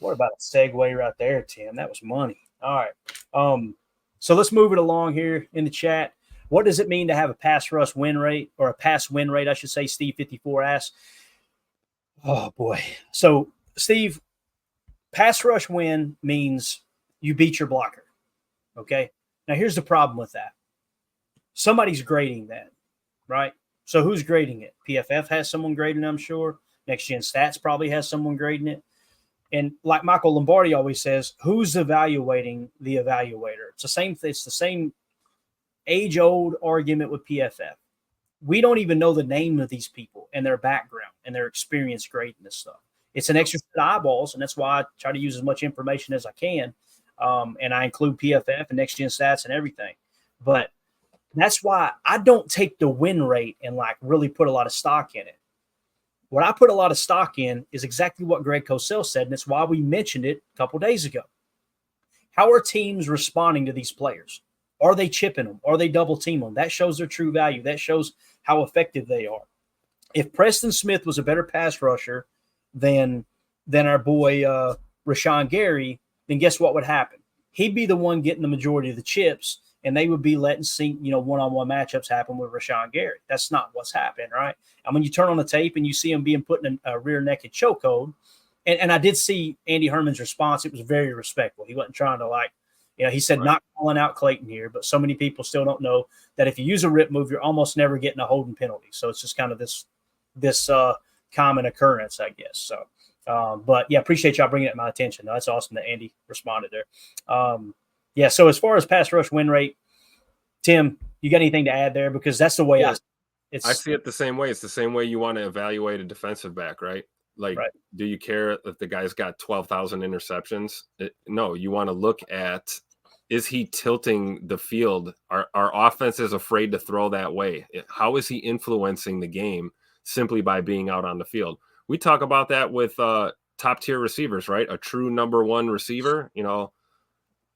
What about a segue right there, Tim? That was money. All right. So let's move it along here in the chat. What does it mean to have a pass rush win rate, or a pass win rate, I should say? Steve 54 asks. Oh boy. So Steve, pass rush win means you beat your blocker. Okay. Now here's the problem with that. Somebody's grading that, right? So who's grading it? PFF has someone grading it, I'm sure. Next Gen Stats probably has someone grading it. And like Michael Lombardi always says, who's evaluating the evaluator? It's the same age-old argument with PFF. We don't even know the name of these people and their background and their experience grading this stuff. It's an extra set of eyeballs, and that's why I try to use as much information as I can. And I include PFF and Next Gen Stats and everything. But that's why I don't take the win rate and like really put a lot of stock in it. What I put a lot of stock in is exactly what Greg Cosell said, and it's why we mentioned it a couple days ago. How are teams responding to these players? Are they chipping them? Are they double teaming them? That shows their true value. That shows how effective they are. If Preston Smith was a better pass rusher than our boy Rashawn Gary, then guess what would happen? He'd be the one getting the majority of the chips, and they would be letting one-on-one matchups happen with Rashawn Gary. That's not what's happening, right? And when you turn on the tape and you see him being put in a rear naked chokehold, and I did see Andy Herman's response. It was very respectful. He wasn't trying to he said not calling out Clayton here, but so many people still don't know that if you use a rip move, you're almost never getting a holding penalty. So it's just kind of this common occurrence, I guess. So, but yeah, appreciate y'all bringing it to my attention. That's awesome that Andy responded there. Yeah. So as far as pass rush win rate, Tim, you got anything to add there? Because that's the way I see it the same way. It's the same way you want to evaluate a defensive back, right? Like, do you care if the guy's got 12,000 interceptions? No, you want to look at, is he tilting the field? Our offense is afraid to throw that way. How is he influencing the game simply by being out on the field? We talk about that with top tier receivers, right? A true number one receiver,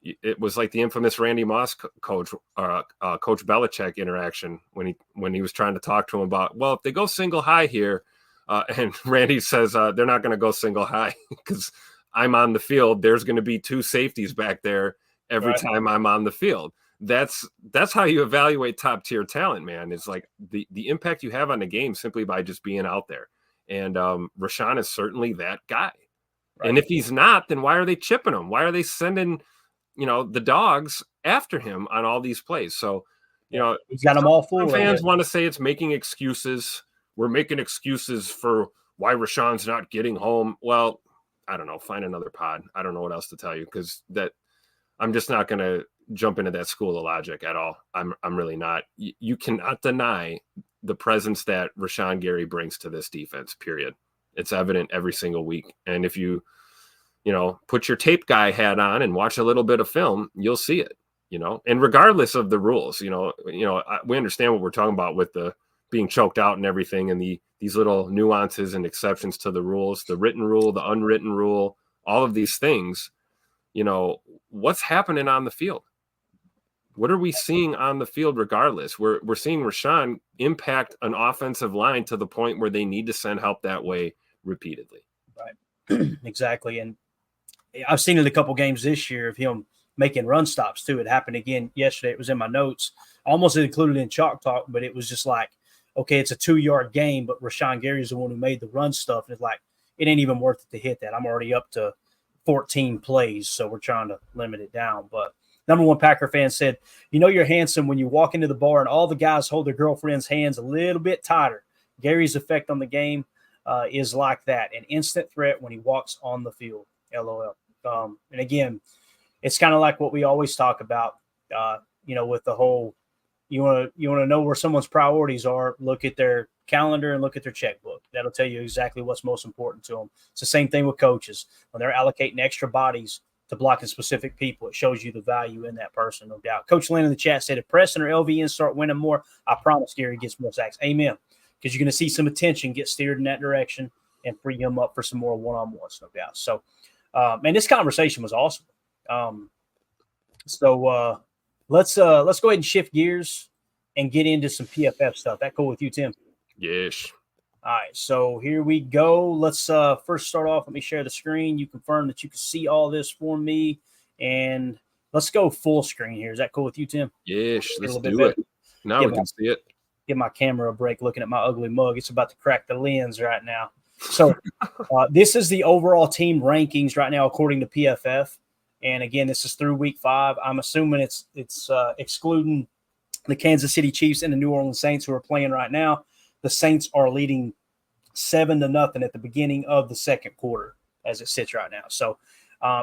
it was like the infamous Randy Moss coach Belichick interaction when he was trying to talk to him about, well, if they go single high here, and Randy says they're not going to go single high because I'm on the field. There's going to be two safeties back there every time I'm on the field. That's how you evaluate top tier talent, man. It's like the impact you have on the game simply by just being out there. And Rashawn is certainly that guy. Right. And if he's not, then why are they chipping him? Why are they sending the dogs after him on all these plays? So, he's got them all full. Some fans want to say it's making excuses. We're making excuses for why Rashawn's not getting home. Well, I don't know. Find another pod. I don't know what else to tell you, because I'm just not going to jump into that school of logic at all. I'm really not. You cannot deny the presence that Rashawn Gary brings to this defense, period. It's evident every single week. And if you put your tape guy hat on and watch a little bit of film, you'll see it, and regardless of the rules, we understand what we're talking about with the being choked out and everything, and these little nuances and exceptions to the rules, the written rule, the unwritten rule, all of these things. What's happening on the field? What are we seeing on the field regardless? We're seeing Rashawn impact an offensive line to the point where they need to send help that way repeatedly. Right. Exactly. And I've seen it a couple games this year of him making run stops too. It happened again yesterday. It was in my notes, almost included in Chalk Talk, but it was just like, okay, it's a 2-yard game, but Rashawn Gary is the one who made the run stuff. And it's like, it ain't even worth it to hit that. I'm already up to 14 plays, so we're trying to limit it down. But number one Packer fan said, you're handsome when you walk into the bar and all the guys hold their girlfriend's hands a little bit tighter. Gary's effect on the game is like that, an instant threat when he walks on the field, LOL. And again, it's kind of like what we always talk about, with the whole, you want to know where someone's priorities are, look at their calendar and look at their checkbook. That'll tell you exactly what's most important to them. It's the same thing with coaches. When they're allocating extra bodies to blocking specific people, it shows you the value in that person, no doubt. Coach Lynn in the chat said, if Preston or LVN start winning more, I promise Gary gets more sacks. Amen. Because you're going to see some attention get steered in that direction and free him up for some more one-on-ones, no doubt. So, man, this conversation was awesome. So let's go ahead and shift gears and get into some PFF stuff. That cool with you, Tim? Yes. All right, so here we go. Let's first start off. Let me share the screen. You confirm that you can see all this for me. And let's go full screen here. Is that cool with you, Tim? Yes, let's do it. Now we can see it. Give my camera a break looking at my ugly mug. It's about to crack the lens right now. So this is the overall team rankings right now according to PFF. And again, this is through week 5. I'm assuming it's excluding the Kansas City Chiefs and the New Orleans Saints who are playing right now. The Saints are leading 7-0 at the beginning of the second quarter as it sits right now. So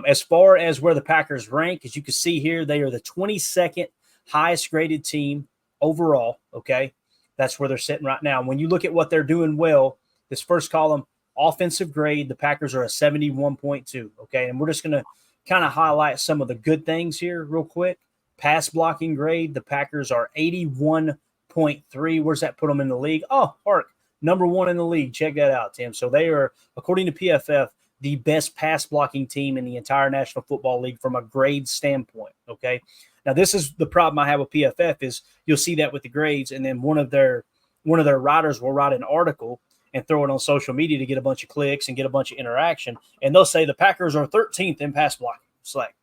as far as where the Packers rank, as you can see here, they are the 22nd highest graded team overall. Okay. That's where they're sitting right now. When you look at what they're doing well, this first column, offensive grade, the Packers are a 71.2. Okay. And we're just going to kind of highlight some of the good things here real quick. Pass blocking grade, the Packers are 81.3. Where's that put them in the league? Oh, Hark, number 1 in the league. Check that out, Tim. So they are, according to PFF, the best pass blocking team in the entire National Football League from a grade standpoint. Okay. Now, this is the problem I have with PFF is you'll see that with the grades, and then one of their writers will write an article and throw it on social media to get a bunch of clicks and get a bunch of interaction, and they'll say the Packers are 13th in pass blocking. It's like,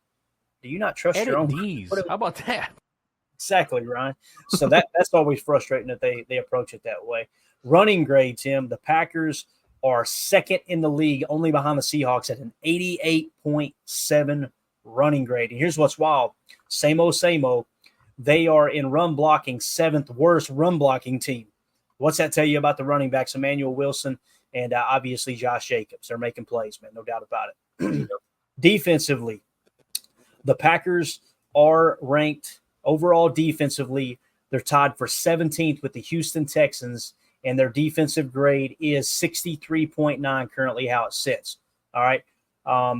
do you not trust your own? How about that? Exactly, Ryan. So that's always frustrating that they approach it that way. Running grade, Tim, the Packers are second in the league, only behind the Seahawks at an 88.7 running grade. And here's what's wild. Same old. They are in run blocking, 7th worst run blocking team. What's that tell you about the running backs, Emmanuel Wilson and obviously Josh Jacobs? They're making plays, man, no doubt about it. Defensively, the Packers are ranked overall defensively. They're tied for 17th with the Houston Texans, and their defensive grade is 63.9 currently how it sits. All right.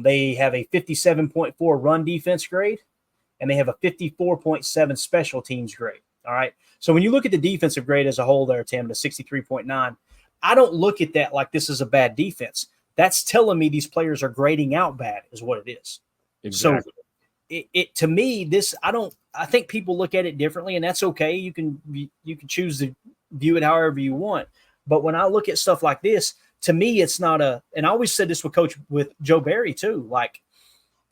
They have a 57.4 run defense grade, and they have a 54.7 special teams grade. All right. So when you look at the defensive grade as a whole there, Tim, to 63.9, I don't look at that like this is a bad defense. That's telling me these players are grading out bad is what it is. Exactly. So it to me, I think people look at it differently, and that's okay. You can choose to view it however you want. But when I look at stuff like this, to me, it's not and I always said this with Joe Barry too. Like,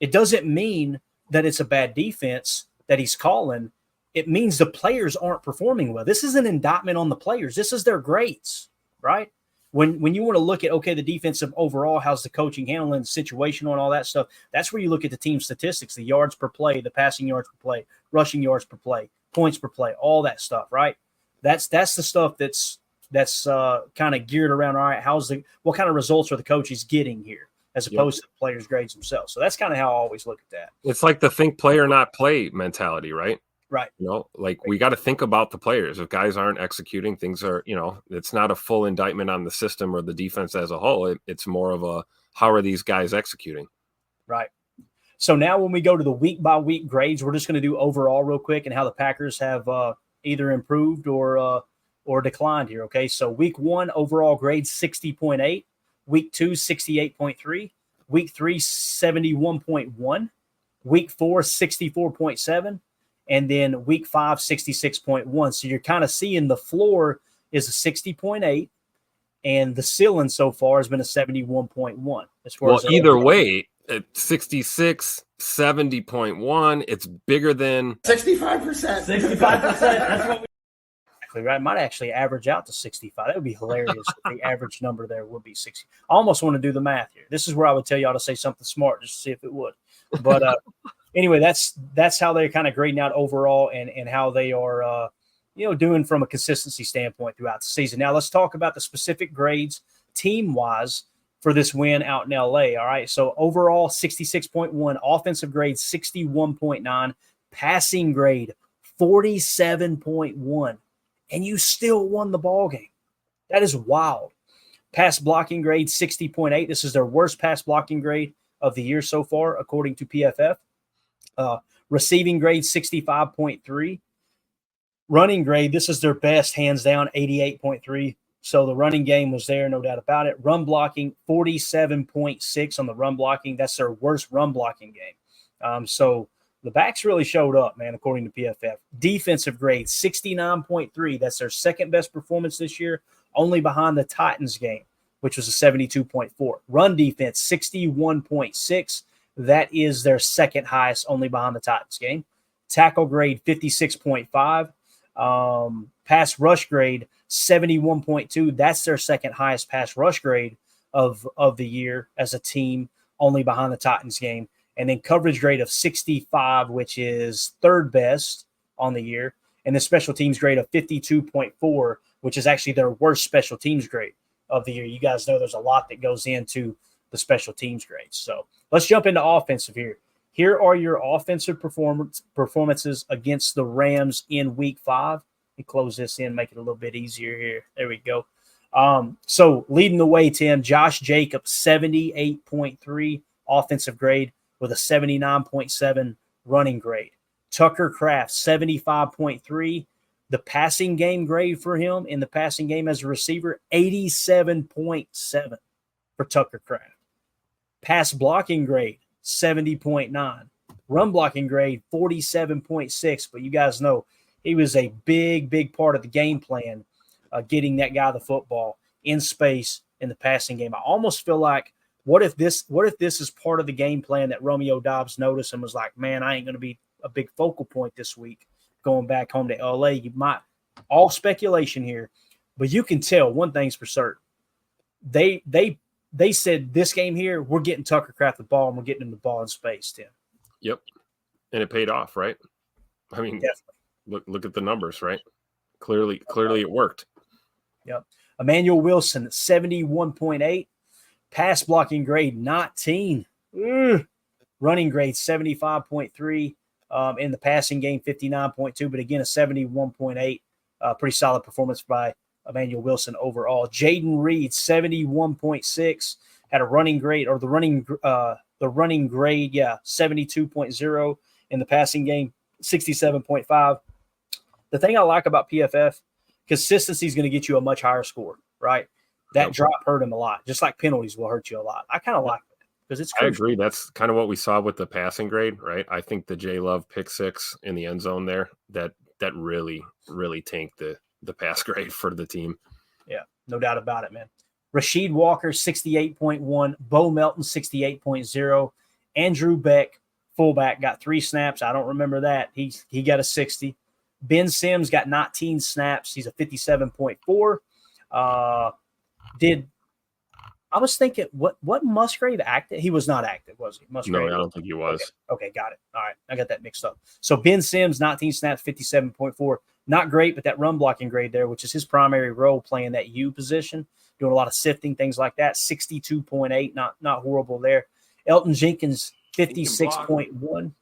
it doesn't mean that it's a bad defense that he's calling. It means the players aren't performing well. This is an indictment on the players. This is their grades, right? When you want to look at, okay, the defensive overall, how's the coaching handling, situational and all that stuff, that's where you look at the team statistics, the yards per play, the passing yards per play, rushing yards per play, points per play, all that stuff, right? That's the stuff that's kind of geared around, all right, what kind of results are the coaches getting here as opposed to the players' grades themselves. So that's kind of how I always look at that. It's like the think play or not play mentality, right? Right. We got to think about the players. If guys aren't executing, things are, it's not a full indictment on the system or the defense as a whole. It's more of a, how are these guys executing? Right. So now when we go to the week by week grades, we're just going to do overall real quick and how the Packers have either improved or declined here. Okay. So week 1 overall grade 60.8, week 2 68.3, week 3 71.1, week 4 64.7. And then week 5, 66.1. So you're kind of seeing the floor is a 60.8, and the ceiling so far has been a 71.1. Well, either way, at 66, 70.1, it's bigger than 65%. 65%. That's what we right. Might actually average out to 65. That would be hilarious if the average number there would be 60. I almost want to do the math here. This is where I would tell y'all to say something smart just to see if it would. But anyway, that's how they're kind of grading out overall and how they are, doing from a consistency standpoint throughout the season. Now let's talk about the specific grades team-wise for this win out in LA. All right. So overall 66.1, offensive grade 61.9, passing grade 47.1, and you still won the ball game. That is wild. Pass blocking grade 60.8. This is their worst pass blocking grade of the year so far, according to PFF. Receiving grade 65.3. Running grade, this is their best, hands down, 88.3. So the running game was there, no doubt about it. Run blocking, 47.6 on the run blocking. That's their worst run blocking game. So the backs really showed up, man, according to PFF. Defensive grade, 69.3. That's their second best performance this year. only behind the Titans game, which was a 72.4. Run defense, 61.6. That is their second highest, only behind the Titans game. Tackle grade, 56.5. Pass rush grade, 71.2. That's their second highest pass rush grade of the year as a team, only behind the Titans game. And then coverage grade of 65, which is third best on the year. And the special teams grade of 52.4, which is actually their worst special teams grade of the year. You guys know there's a lot that goes into the special teams grades. So let's jump into offensive here. Here are your offensive performances against the Rams in week 5. Let me close this in, make it a little bit easier here. There we go. So leading the way, Tim, Josh Jacobs, 78.3 offensive grade with a 79.7 running grade. Tucker Kraft, 75.3. The passing game grade for him in the passing game as a receiver, 87.7 for Tucker Kraft. Pass blocking grade, 70.9. Run blocking grade, 47.6. But you guys know he was a big part of the game plan, getting that guy the football in space in the passing game. I almost feel like, what if this is part of the game plan that Romeo Doubs noticed and was like, man, I ain't going to be a big focal point this week going back home to LA. You might, all speculation here, but you can tell one thing's for certain. They said this game here, we're getting Tucker Kraft the ball and we're getting him the ball in space, Tim. Yep. And it paid off, right? I mean, definitely. Look at the numbers, right? Clearly it worked. Yep. Emmanuel Wilson, 71.8. Pass blocking grade, 19. Running grade, 75.3. In the passing game, 59.2. But again, a 71.8. Pretty solid performance by Emmanuel Wilson overall. Jaden Reed, 71.6. Had a running grade, or the running grade, 72.0. In the passing game, 67.5. The thing I like about PFF, consistency is going to get you a much higher score, right? That drop hurt him a lot, just like penalties will hurt you a lot. I kind of like it because it's crucial. I agree. That's kind of what we saw with the passing grade, right? I think the J Love pick 6 in the end zone there, that really tanked the pass grade for the team. Yeah, no doubt about it, man. Rasheed Walker, 68.1. Bo Melton, 68.0. Andrew Beck, fullback, got 3 snaps. I don't remember that. He got a 60. Ben Sims got 19 snaps. He's a 57.4. I was thinking, what Musgrave active? He was not active, was he? Musgrave? No, I don't think he was. Okay, got it. All right, I got that mixed up. So Ben Sims, 19 snaps, 57.4. Not great, but that run blocking grade there, which is his primary role, playing that U position, doing a lot of sifting, things like that. 62.8, not horrible there. Elton Jenkins, 56.1.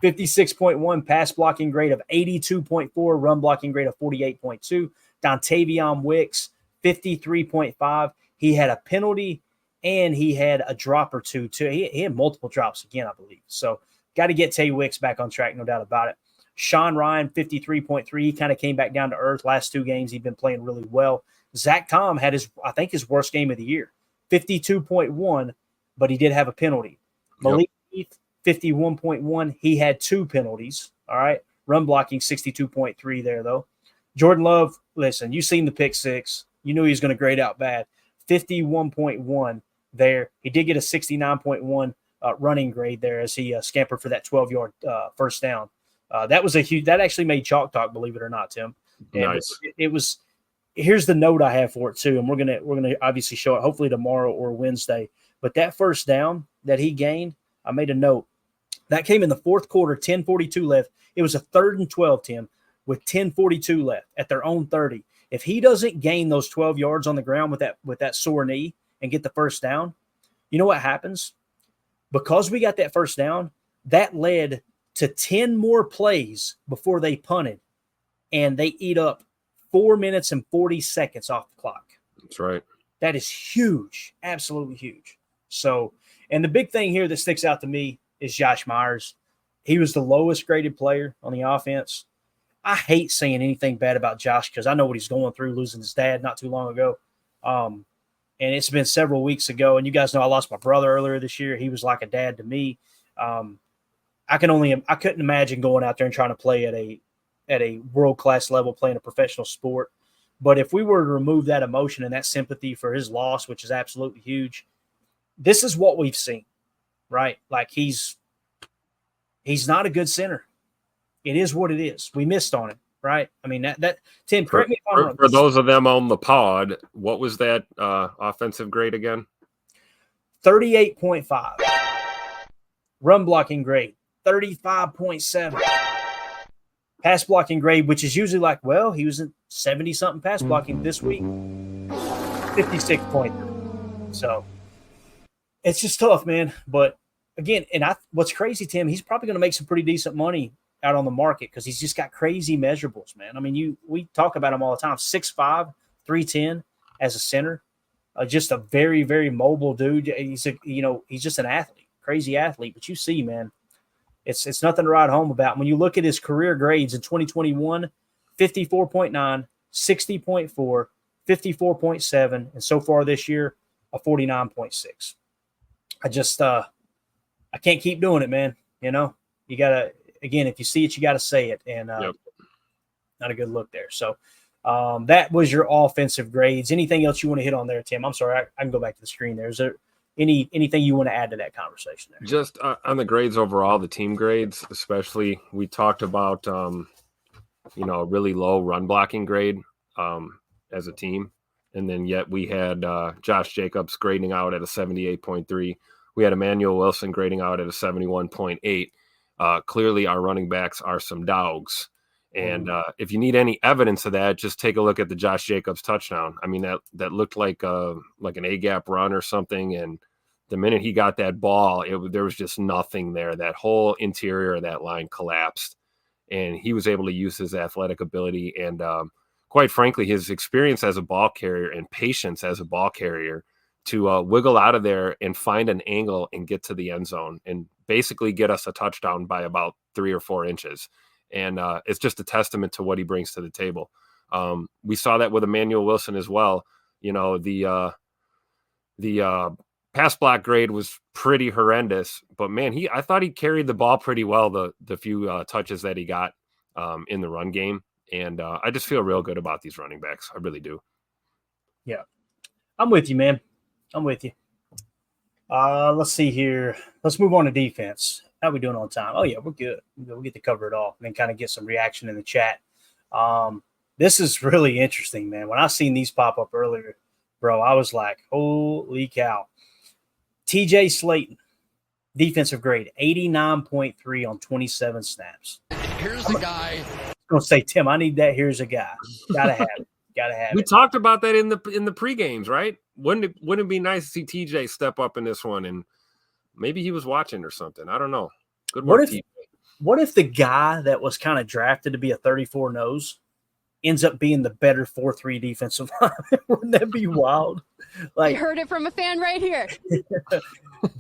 56.1, pass blocking grade of 82.4, run blocking grade of 48.2. Dontavion Wicks, 53.5. He had a penalty and he had a drop or two too. He had multiple drops again, I believe. So got to get Tay Wicks back on track, no doubt about it. Sean Ryan, 53.3. He kind of came back down to earth. Last 2 games, he's been playing really well. Zach Tom had his worst game of the year, 52.1, but he did have a penalty. Malik Heath, 51.1. He had 2 penalties. All right. Run blocking, 62.3 there, though. Jordan Love, listen, you seen the pick 6. You knew he was going to grade out bad. 51.1 there. He did get a 69.1 running grade there as he scampered for that 12-yard first down. That actually made Chalk Talk, believe it or not, Tim. And nice. It was. Here's the note I have for it too, and we're gonna obviously show it hopefully tomorrow or Wednesday. But that first down that he gained, I made a note. That came in the fourth quarter, 10:42 left. It was a 3rd and 12, Tim, with 10:42 left at their own 30. If he doesn't gain those 12 yards on the ground with that sore knee and get the first down, you know what happens? Because we got that first down, that led to 10 more plays before they punted, and they eat up 4 minutes and 40 seconds off the clock. That's right. That is huge, absolutely huge. So, and the big thing here that sticks out to me is Josh Myers. He was the lowest graded player on the offense. I hate saying anything bad about Josh because I know what he's going through, losing his dad not too long ago. And it's been several weeks ago. And you guys know I lost my brother earlier this year. He was like a dad to me. I couldn't imagine going out there and trying to play at a world-class level, playing a professional sport. But if we were to remove that emotion and that sympathy for his loss, which is absolutely huge, this is what we've seen, right? Like he's not a good center. It is what it is. We missed on him, right? I mean, that Tim, correct me if I'm wrong. For those of them on the pod, what was that offensive grade again? 38.5. Run blocking grade, 35.7. Pass blocking grade, which is usually like, well, he was in 70-something pass blocking this week, 56.3. So it's just tough, man. But again, what's crazy, Tim, he's probably going to make some pretty decent money out on the market because he's just got crazy measurables, man. I mean, we talk about him all the time. 6'5", 310 as a center, just a very, very mobile dude. He's just an athlete, crazy athlete. But you see, man, it's nothing to write home about. When you look at his career grades in 2021, 54.9, 60.4, 54.7, and so far this year, a 49.6. I just I can't keep doing it, man. You know, you gotta. Again, if you see it, you got to say it, and not a good look there. So that was your offensive grades. Anything else you want to hit on there, Tim? I'm sorry, I can go back to the screen there. Is there anything you want to add to that conversation there? Just on the grades overall, the team grades, especially, we talked about a really low run blocking grade as a team, and then yet we had Josh Jacobs grading out at a 78.3. We had Emmanuel Wilson grading out at a 71.8. Clearly, our running backs are some dogs. And if you need any evidence of that, just take a look at the Josh Jacobs touchdown. I mean, that looked like an A-gap run or something. And the minute he got that ball, there was just nothing there. That whole interior of that line collapsed. And he was able to use his athletic ability and, quite frankly, his experience as a ball carrier and patience as a ball carrier to wiggle out of there and find an angle and get to the end zone and basically get us a touchdown by about 3 or 4 inches. And it's just a testament to what he brings to the table. We saw that with Emmanuel Wilson as well. You know, the pass block grade was pretty horrendous, but man, I thought he carried the ball pretty well the few touches that he got in the run game. And I just feel real good about these running backs. I really do. Yeah. I'm with you, man. I'm with you. Let's see here. Let's move on to defense. How are we doing on time? Oh, yeah, we're good. We'll get to cover it all and then kind of get some reaction in the chat. This is really interesting, man. When I seen these pop up earlier, bro, I was like, holy cow. TJ Slaton, defensive grade, 89.3 on 27 snaps. Here's the guy. I'm going to say, Tim, I need that. Here's a guy. Got to have it. We talked about that in the pre-games, right? Wouldn't it be nice to see TJ step up in this one? And maybe he was watching or something. I don't know. Good work, TJ. What if the guy that was kind of drafted to be a 34 nose ends up being the better 4-3 defensive lineman? Wouldn't that be wild? Like, you heard it from a fan right here.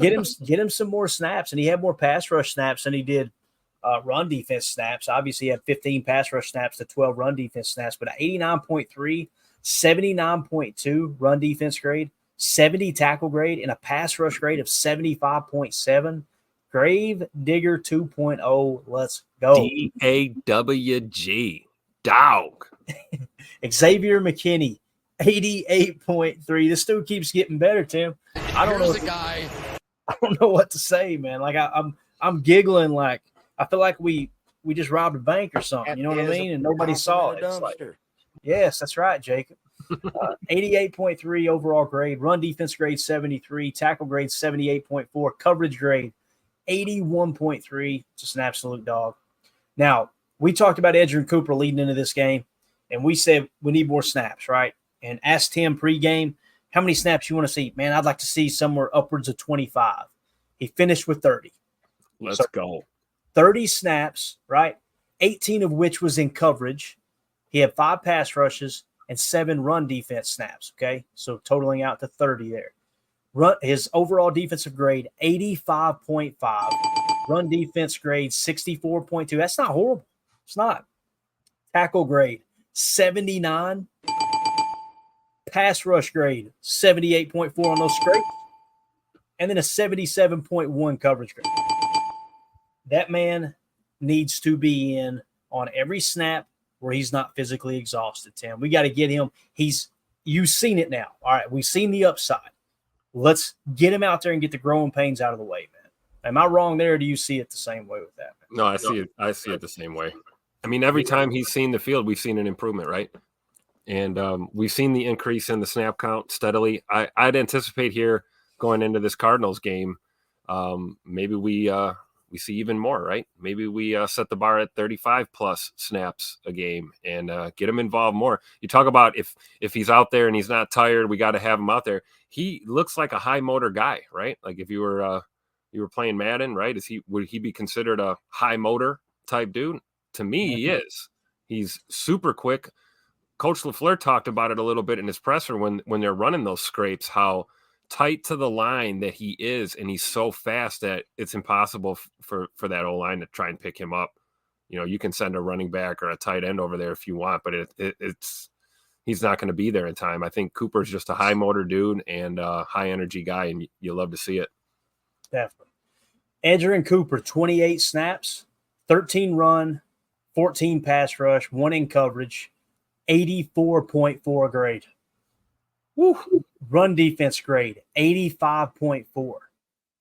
get him some more snaps, and he had more pass rush snaps than he did run defense snaps. Obviously, he had 15 pass rush snaps to 12 run defense snaps, but 89.3, 79.2 run defense grade, 70 tackle grade, and a pass rush grade of 75.7. Grave Digger 2.0. Let's go. DAWG. Dog. Xavier McKinney, 88.3. This dude keeps getting better, Tim. I don't know what to say, man. Like I'm giggling like I feel like we just robbed a bank or something. You know what I mean? And nobody saw it. It's like, yes, that's right, Jacob. 88.3 overall grade, run defense grade 73, tackle grade 78.4, coverage grade 81.3. Just an absolute dog. Now, we talked about Edgerrin Cooper leading into this game, and we said we need more snaps, right? And asked Tim pregame, how many snaps you want to see? Man, I'd like to see somewhere upwards of 25. He finished with 30. Let's go. 30 snaps, right? 18 of which was in coverage. He had 5 pass rushes and 7 run defense snaps, okay? So totaling out to 30 there. His overall defensive grade, 85.5. Run defense grade, 64.2. That's not horrible. It's not. Tackle grade, 79. Pass rush grade, 78.4 on those scrapes. And then a 77.1 coverage grade. That man needs to be in on every snap where he's not physically exhausted, Tim. We got to get him. You've seen it now. All right, we've seen the upside. Let's get him out there and get the growing pains out of the way, man. Am I wrong there, or do you see it the same way with that, man? No, I see it the same way. I mean, every time he's seen the field, we've seen an improvement, right? And we've seen the increase in the snap count steadily. I'd anticipate here going into this Cardinals game, maybe we see even more, right? Maybe we set the bar at 35 plus snaps a game and get him involved more. You talk about if he's out there and he's not tired, we got to have him out there. He looks like a high motor guy, right? Like if you were playing Madden, right? Would he be considered a high motor type dude? To me, he is. He's super quick. Coach LaFleur talked about it a little bit in his presser when they're running those scrapes, how tight to the line that he is, and he's so fast that it's impossible for that O-line to try and pick him up. You know, you can send a running back or a tight end over there if you want, but he's not going to be there in time. I think Cooper's just a high motor dude and a high energy guy, and you love to see it. Definitely. Edgerrin Cooper, 28 snaps, 13 run, 14 pass rush, 1 in coverage, 84.4 grade. Woo. Run defense grade, 85.4.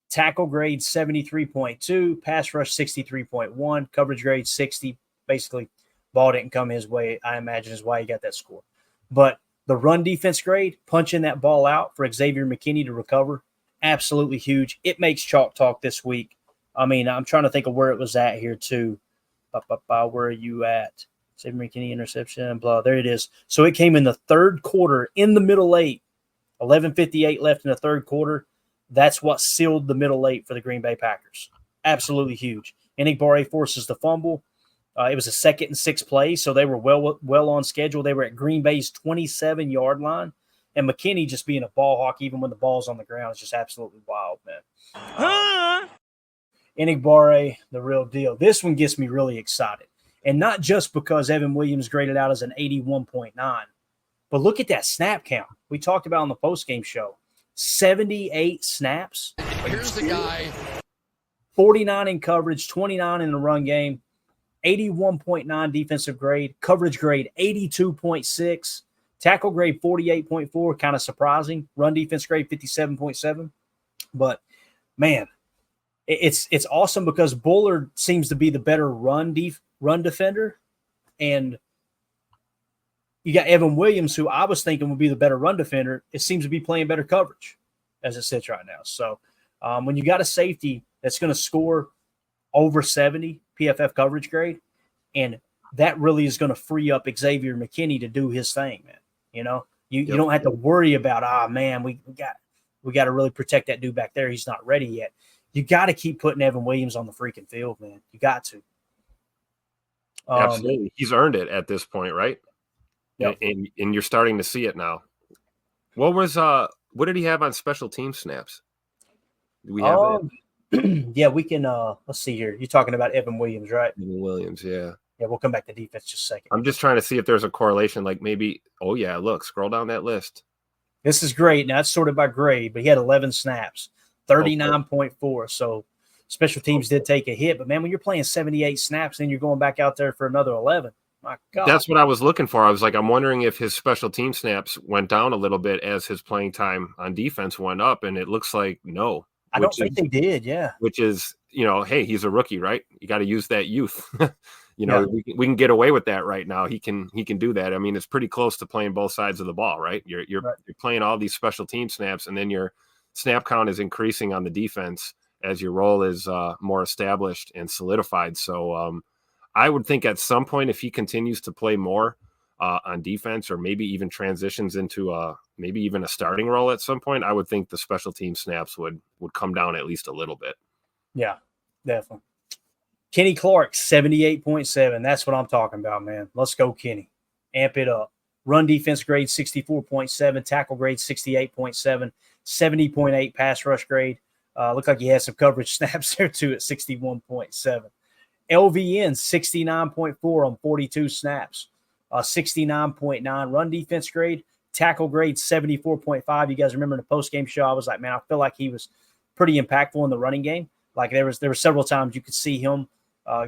Tackle grade, 73.2. Pass rush, 63.1. Coverage grade, 60. Basically, ball didn't come his way, I imagine, is why he got that score. But the run defense grade, punching that ball out for Xavier McKinney to recover, absolutely huge. It makes chalk talk this week. I mean, I'm trying to think of where it was at here, too. Where are you at? Xavier McKinney interception, blah. There it is. So it came in the third quarter, in the middle eight. 11:58 left in the third quarter. That's what sealed the middle eight for the Green Bay Packers. Absolutely huge. Enigbare forces the fumble. It was a 2nd and 6 play, so they were well on schedule. They were at Green Bay's 27-yard line. And McKinney just being a ball hawk, even when the ball's on the ground, is just absolutely wild, man. Enigbare, the real deal. This one gets me really excited. And not just because Evan Williams graded out as an 81.9, but look at that snap count. We talked about on the postgame show. 78 snaps. Here's the guy. 49 in coverage, 29 in the run game, 81.9 defensive grade, coverage grade 82.6, tackle grade 48.4, kind of surprising. Run defense grade 57.7. But, man, it's awesome because Bullard seems to be the better run defender, and you got Evan Williams, who I was thinking would be the better run defender. It seems to be playing better coverage as it sits right now. So when you got a safety that's going to score over 70 PFF coverage grade, and that really is going to free up Xavier McKinney to do his thing, man. You know, you don't have to worry about, we got to really protect that dude back there. He's not ready yet. You got to keep putting Evan Williams on the freaking field, man. You got to. Absolutely. He's earned it at this point, right? Yep. And you're starting to see it now. What did he have on special team snaps? Do we have that? Yeah, we can let's see here. You're talking about Evan Williams, right? Evan Williams, yeah. Yeah, we'll come back to defense just a second. I'm just trying to see if there's a correlation, like maybe, look, scroll down that list. This is great. Now it's sorted by grade, but he had 11 snaps, 39.4. So special teams did take a hit, but man, when you're playing 78 snaps, then you're going back out there for another 11. My God. That's what I was looking for. I was like, I'm wondering if his special team snaps went down a little bit as his playing time on defense went up, and it looks like no. I don't think they did, yeah. Which is, hey, he's a rookie, right? You got to use that youth. We can get away with that right now. He can do that. I mean, it's pretty close to playing both sides of the ball, right? You're playing all these special team snaps, and then your snap count is increasing on the defense as your role is more established and solidified. So I would think at some point, if he continues to play more on defense, or maybe even transitions into maybe even a starting role at some point, I would think the special team snaps would come down at least a little bit. Yeah, definitely. Kenny Clark, 78.7. That's what I'm talking about, man. Let's go, Kenny. Amp it up. Run defense grade 64.7, tackle grade 68.7, 70.8 pass rush grade. Looked like he had some coverage snaps there too at 61.7. LVN 69.4 on 42 snaps, 69.9 run defense grade, tackle grade 74.5. You guys remember in the post-game show, I was like, man, I feel like he was pretty impactful in the running game. Like there were several times you could see him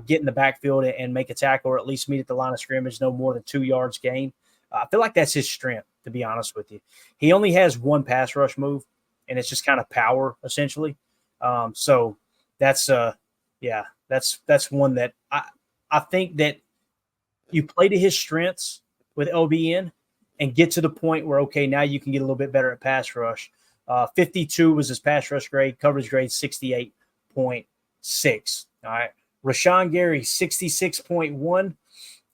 get in the backfield and make a tackle, or at least meet at the line of scrimmage, no more than 2 yards gain. I feel like that's his strength, to be honest with you. He only has one pass rush move, and it's just kind of power, essentially. So that's one that I think that you play to his strengths with LBN and get to the point where, okay, now you can get a little bit better at pass rush. 52 was his pass rush grade, coverage grade 68.6. All right. Rashawn Gary, 66.1.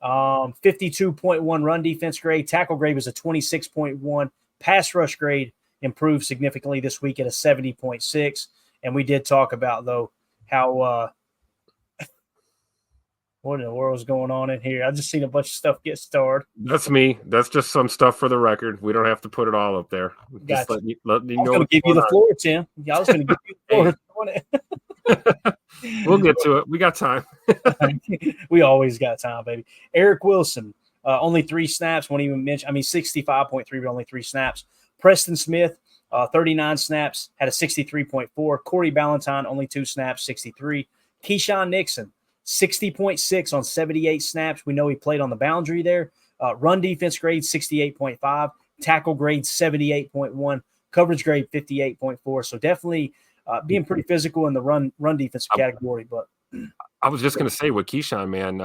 52.1 run defense grade. Tackle grade was a 26.1. Pass rush grade improved significantly this week at a 70.6. And we did talk about, though, how what in the world is going on in here? I just seen a bunch of stuff get started. That's me. That's just some stuff for the record. We don't have to put it all up there. Just Gotcha. let me I was know. going to give you the floor, Tim. I was going to give you the floor. We'll get to it. We got time. We always got time, baby. Eric Wilson, only 3 snaps. Won't even mention. 65.3, but only 3 snaps. Preston Smith, 39 snaps, had a 63.4. Corey Ballantyne, only 2 snaps, 63. Keyshawn Nixon, 60.6 on 78 snaps. We know he played on the boundary there. Run defense grade 68.5. Tackle grade 78.1. Coverage grade 58.4. So definitely being pretty physical in the run defensive category. But I was just going to say with Keyshawn, man,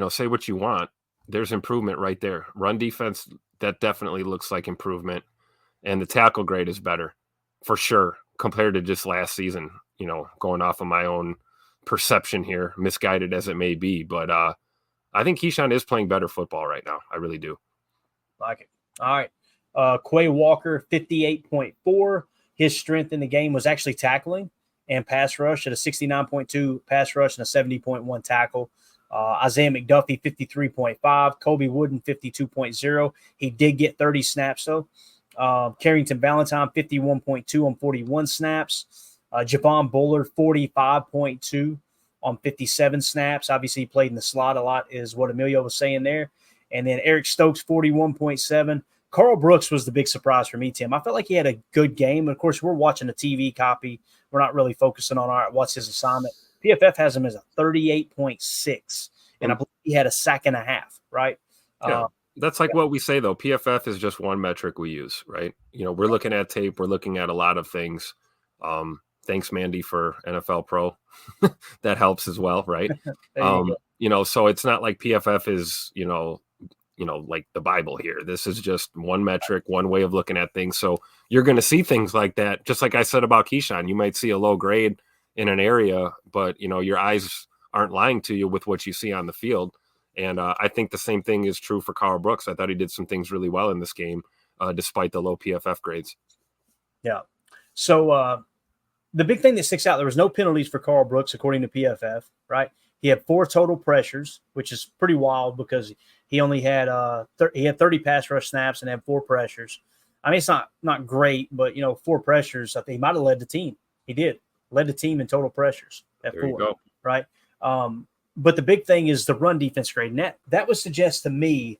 say what you want. There's improvement right there. Run defense, that definitely looks like improvement. And the tackle grade is better for sure compared to just last season, going off of my own perception here, misguided as it may be. But I think Keyshawn is playing better football right now. I really do. Like it. All right. Quay Walker, 58.4. His strength in the game was actually tackling and pass rush at a 69.2 pass rush and a 70.1 tackle. Isaiah McDuffie, 53.5. Kobe Wooden, 52.0. He did get 30 snaps, though. Carrington Ballantyne, 51.2 on 41 snaps. Javon Bullard, 45.2 on 57 snaps. Obviously, he played in the slot a lot, is what Emilio was saying there. And then Eric Stokes, 41.7. Carl Brooks was the big surprise for me, Tim. I felt like he had a good game. Of course, we're watching a TV copy. We're not really focusing on, all right, what's his assignment. PFF has him as a 38.6, and I believe he had a sack and a half, right? Yeah. That's like what we say, though. PFF is just one metric we use, right? We're looking at tape. We're looking at a lot of things. Thanks, Mandy, for NFL Pro. That helps as well, right? So it's not like PFF is, like the Bible here. This is just one metric, one way of looking at things. So you're going to see things like that. Just like I said about Keyshawn, you might see a low grade in an area, but, your eyes aren't lying to you with what you see on the field. And I think the same thing is true for Carl Brooks. I thought he did some things really well in this game, despite the low PFF grades. Yeah. So the big thing that sticks out, there was no penalties for Carl Brooks, according to PFF, right? He had 4 total pressures, which is pretty wild because he only had 30 pass rush snaps and had 4 pressures. It's not great, but 4 pressures. I think he might have led the team. He did led the team in total pressures at 4. You go. Right. But the big thing is the run defense grade. And that would suggest to me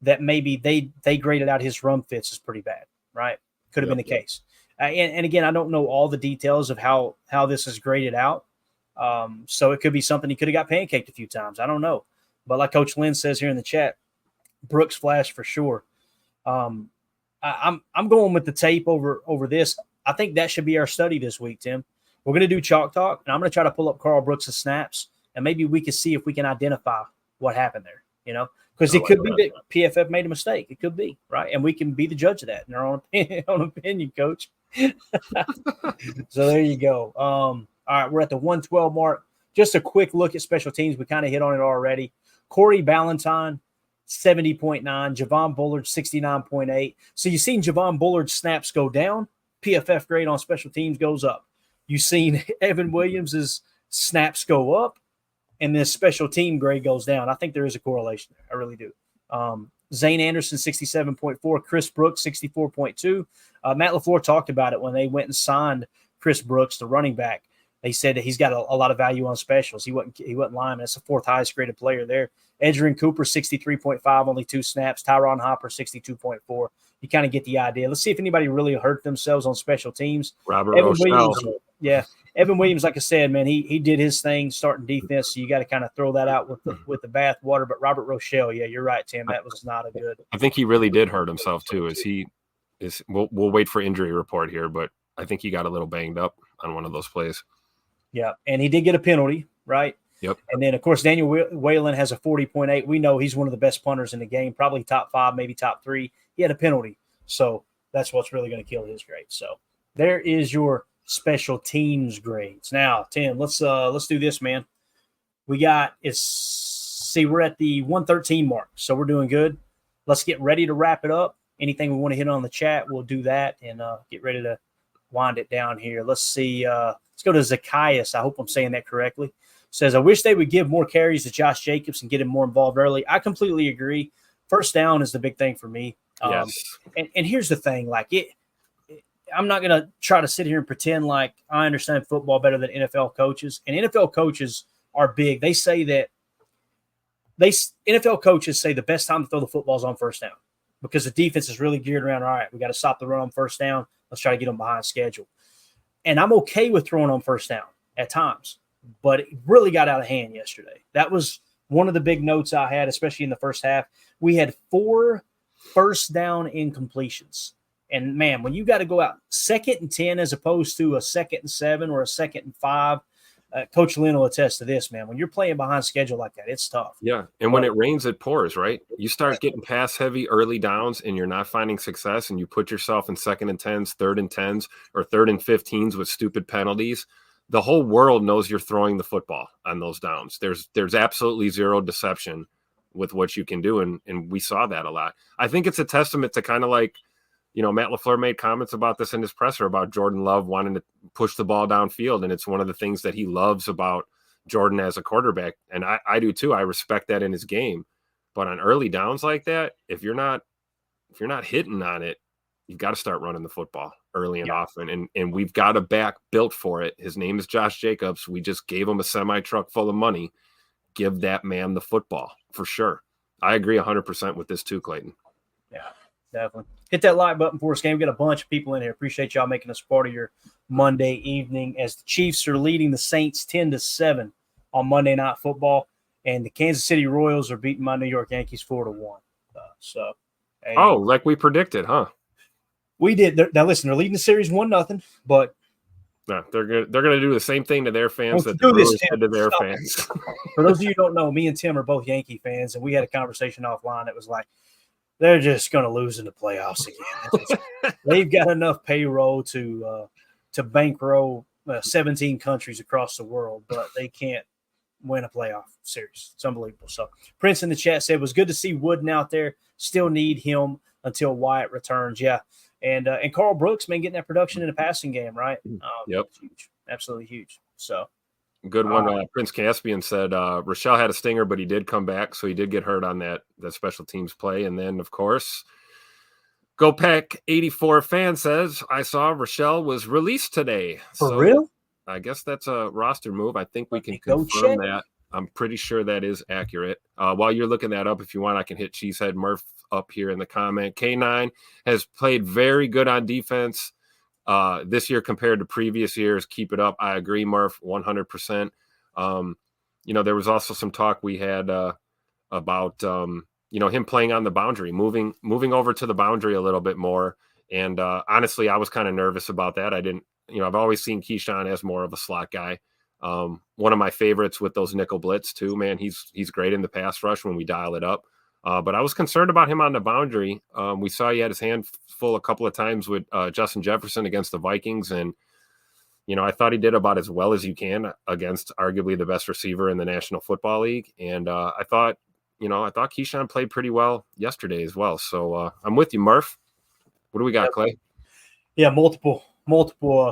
that maybe they graded out his run fits as pretty bad, right? Could have been the case. And again, I don't know all the details of how this is graded out. So it could be something he could have got pancaked a few times. I don't know. But like Coach Lynn says here in the chat, Brooks flash for sure. I'm going with the tape over this. I think that should be our study this week, Tim. We're going to do Chalk Talk, and I'm going to try to pull up Carl Brooks' snaps, and maybe we can see if we can identify what happened there, because it could be that PFF made a mistake. It could be, right? And we can be the judge of that in our own opinion, Coach. So there you go. All right, we're at the 112 mark. Just a quick look at special teams. We kind of hit on it already. Corey Ballantyne, 70.9. Javon Bullard, 69.8. So you've seen Javon Bullard's snaps go down. PFF grade on special teams goes up. You've seen Evan Williams' snaps go up, and this special team grade goes down. I think there is a correlation there. I really do. Zane Anderson, 67.4. Chris Brooks, 64.2. Matt LaFleur talked about it when they went and signed Chris Brooks, the running back. They said that he's got a lot of value on specials. He wasn't lying. That's the 4th highest graded player there. Edgerrin Cooper, 63.5, only 2 snaps. Tyron Hopper, 62.4. You kind of get the idea. Let's see if anybody really hurt themselves on special teams. Robert Rochelle. Evan Williams, like I said, man, he did his thing starting defense, so you got to kind of throw that out with the bath water. But Robert Rochelle, yeah, you're right, Tim. That was not a good. I think he really did hurt himself too. We'll wait for injury report here, but I think he got a little banged up on one of those plays. Yeah, and he did get a penalty, right? Yep. And then, of course, Daniel Whalen has a 40.8. We know he's one of the best punters in the game, probably top 5, maybe top 3. He had a penalty, so that's what's really going to kill his grade. So there is your special teams grades. Now, Tim, let's do this, man. We're at the 113 mark, so we're doing good. Let's get ready to wrap it up. Anything we want to hit on the chat, we'll do that and get ready to wind it down here. Let's see. Let's go to Zacchaeus. I hope I'm saying that correctly. Says, I wish they would give more carries to Josh Jacobs and get him more involved early. I completely agree. First down is the big thing for me. Yes. And here's the thing, like I'm not going to try to sit here and pretend like I understand football better than NFL coaches. And NFL coaches are big. They say that NFL coaches say the best time to throw the football is on first down because the defense is really geared around, all right, we got to stop the run on first down. Let's try to get them behind schedule. And I'm okay with throwing on first down at times, but it really got out of hand yesterday. That was one of the big notes I had, especially in the first half. We had 4 first down incompletions. And, man, when you got to go out 2nd and 10 as opposed to a 2nd and 7 or a 2nd and 5, Coach Lynn will attest to this, man. When you're playing behind schedule like that, it's tough. Yeah, and when it rains, it pours, right? You start getting pass-heavy early downs and you're not finding success and you put yourself in 2nd and 10s, 3rd and 10s, or 3rd and 15s with stupid penalties. The whole world knows you're throwing the football on those downs. There's absolutely zero deception with what you can do, and we saw that a lot. I think it's a testament to kind of like, Matt LaFleur made comments about this in his presser about Jordan Love wanting to push the ball downfield, and it's one of the things that he loves about Jordan as a quarterback, and I do too. I respect that in his game. But on early downs like that, if you're not hitting on it, you've got to start running the football early and often, and we've got a back built for it. His name is Josh Jacobs. We just gave him a semi-truck full of money. Give that man the football, for sure. I agree 100% with this too, Clayton. Yeah, definitely. Hit that like button for us, game. We got a bunch of people in here. Appreciate y'all making us part of your Monday evening as the Chiefs are leading the Saints 10-7 on Monday Night Football, and the Kansas City Royals are beating my New York Yankees 4-1. Like we predicted, huh? We did. Now listen, they're leading the series 1-0, but no, they're gonna do the same thing to their fans that the Brewers did to their fans. For those of you who don't know, me and Tim are both Yankee fans, and we had a conversation offline that was like, they're just going to lose in the playoffs again. They've got enough payroll to bankroll 17 countries across the world, but they can't win a playoff series. It's unbelievable. So Prince in the chat said, it was good to see Wooden out there. Still need him until Wyatt returns. Yeah. And Carl Brooks, man, getting that production in the passing game, right? Yep. Huge. Absolutely huge. So. Good one. Prince Caspian said Rochelle had a stinger, but he did come back, so he did get hurt on that special teams play. And then, of course, Go Pack 84 fan says, I saw Rochelle was released today. For real? I guess that's a roster move. I think we can confirm that. I'm pretty sure that is accurate. While you're looking that up, if you want, I can hit Cheesehead Murph up here in the comment. K9 has played very good on defense this year compared to previous years. Keep it up. I agree, Murph, 100%. There was also some talk we had about him playing on the boundary, moving over to the boundary a little bit more. And honestly, I was kind of nervous about that. I didn't, I've always seen Keyshawn as more of a slot guy. One of my favorites with those nickel blitz too, man. He's great in the pass rush when we dial it up. But I was concerned about him on the boundary. We saw he had his hand full a couple of times with Justin Jefferson against the Vikings. And, I thought he did about as well as you can against arguably the best receiver in the National Football League. And I thought Keyshawn played pretty well yesterday as well. So I'm with you, Murph. What do we got, Clay? Yeah, multiple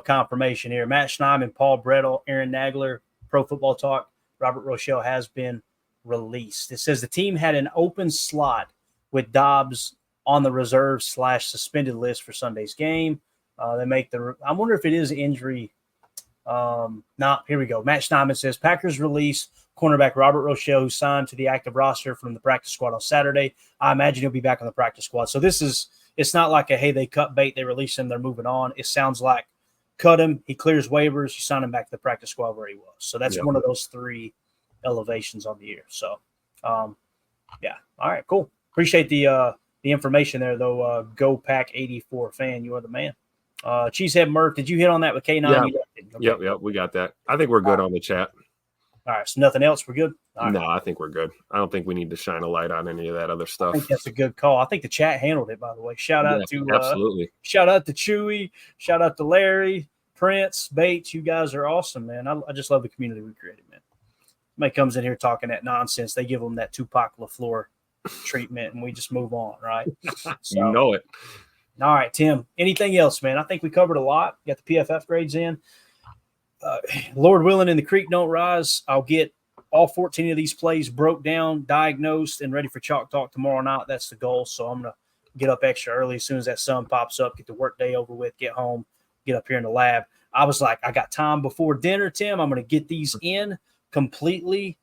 confirmation here. Matt Schneidman, Paul Brettel, Aaron Nagler, Pro Football Talk, Robert Rochelle has been released. It says the team had an open slot with Dobbs on the reserve/suspended list for Sunday's game. They make I wonder if it is injury. Here we go. Matt Schneidman says Packers release cornerback Robert Rochelle, who signed to the active roster from the practice squad on Saturday. I imagine he'll be back on the practice squad. So it's not like they cut bait, they release him, they're moving on. It sounds like cut him, he clears waivers, you sign him back to the practice squad where he was. So that's one of those 3 elevations on the year. So, yeah. All right, cool. Appreciate the information there, though. Go Pack 84 fan, you are the man. Cheesehead Murph, did you hit on that with K9? Yeah. Yep, we got that. I think we're good on the chat. All right, so nothing else. We're good? No, I think we're good. I don't think we need to shine a light on any of that other stuff. I think that's a good call. I think the chat handled it, by the way. Shout out to Chewy. Shout out to Larry, Prince, Bates. You guys are awesome, man. I just love the community we created, man. Somebody comes in here talking that nonsense. They give them that Tupac LaFleur treatment, and we just move on, right? So, you know it. All right, Tim. Anything else, man? I think we covered a lot. Got the PFF grades in. Lord willing, and the creek don't rise, I'll get all 14 of these plays broke down, diagnosed, and ready for Chalk Talk tomorrow night. That's the goal. So I'm going to get up extra early as soon as that sun pops up, get the work day over with, get home, get up here in the lab. I was like, I got time before dinner, Tim. I'm going to get these in completely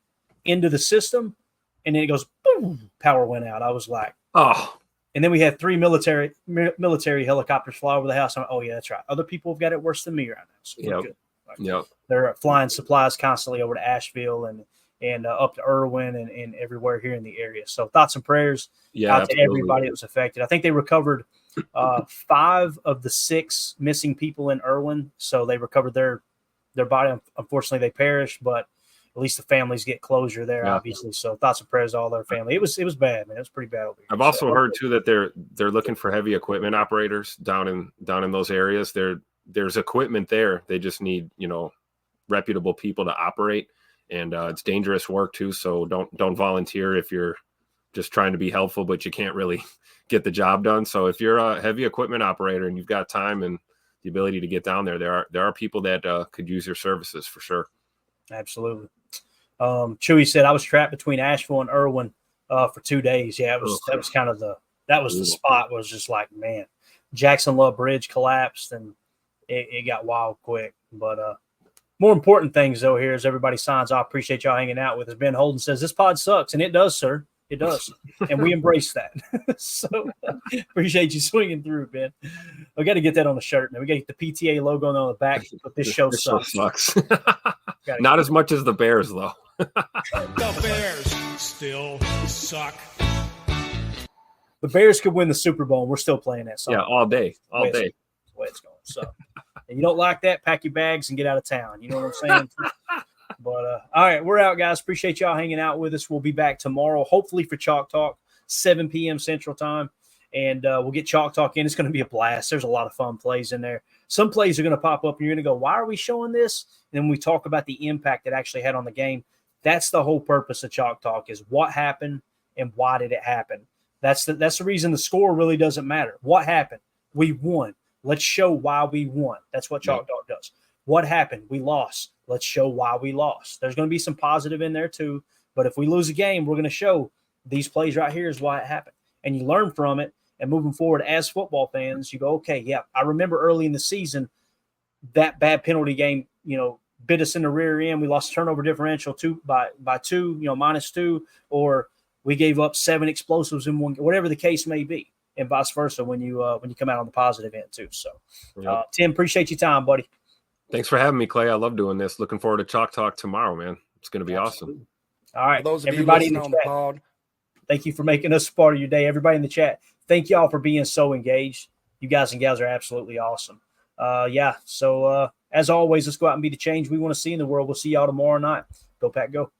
into the system. And then it goes, boom, power went out. I was like, oh. And then we had 3 military helicopters fly over the house. I'm like, oh, yeah, that's right. Other people have got it worse than me right now. So we're good. Yep. They're flying supplies constantly over to Asheville and up to Irwin and everywhere here in the area. So thoughts and prayers out to everybody that was affected. I think they recovered 5 of the 6 missing people in Irwin. So they recovered their body. Unfortunately, they perished, but at least the families get closure there, obviously. So thoughts and prayers to all their family. It was bad, man. It was pretty bad over here. I've also heard too that they're looking for heavy equipment operators down in those areas. There's equipment there. They just need, reputable people to operate, and it's dangerous work too. So don't volunteer if you're just trying to be helpful, but you can't really get the job done. So if you're a heavy equipment operator and you've got time and the ability to get down there, there are people that could use your services for sure. Absolutely. Chewy said I was trapped between Asheville and Irwin for 2 days. Yeah, that was kind of the spot. Was just like, man, Jackson Love Bridge collapsed and it got wild quick. But more important things though here as everybody signs off. Appreciate y'all hanging out with us. Ben Holden says this pod sucks, and it does, sir. It does, and we embrace that. So appreciate you swinging through, Ben. We got to get that on the shirt now. We got to get the PTA logo on the back. But this show sucks. Not as much as the Bears, though. The Bears still suck. The Bears could win the Super Bowl, and we're still playing that song. Yeah, all day. That's the way it's going. So, and you don't like that, pack your bags and get out of town. You know what I'm saying? But, all right, we're out, guys. Appreciate y'all hanging out with us. We'll be back tomorrow, hopefully for Chalk Talk, 7 p.m. Central Time. And we'll get Chalk Talk in. It's going to be a blast. There's a lot of fun plays in there. Some plays are going to pop up, and you're going to go, why are we showing this? And then we talk about the impact it actually had on the game. That's the whole purpose of Chalk Talk is what happened and why did it happen. That's the reason the score really doesn't matter. What happened? We won. Let's show why we won. That's what Chalk Talk does. What happened? We lost. Let's show why we lost. There's going to be some positive in there too. But if we lose a game, we're going to show these plays right here is why it happened. And you learn from it. And moving forward as football fans, you go, okay, yeah, I remember early in the season that bad penalty game, bit us in the rear end. We lost turnover differential by 2, -2, or we gave up 7 explosives in one, whatever the case may be, and vice versa when you come out on the positive end too. So, Tim, appreciate your time, buddy. Thanks for having me, Clay. I love doing this. Looking forward to Chalk Talk tomorrow, man. It's going to be awesome. All right, for those of everybody you in the on chat, the pod, thank you for making us part of your day. Everybody in the chat, thank y'all for being so engaged. You guys and gals are absolutely awesome. So as always, let's go out and be the change we want to see in the world. We'll see y'all tomorrow night. Go Pack, go.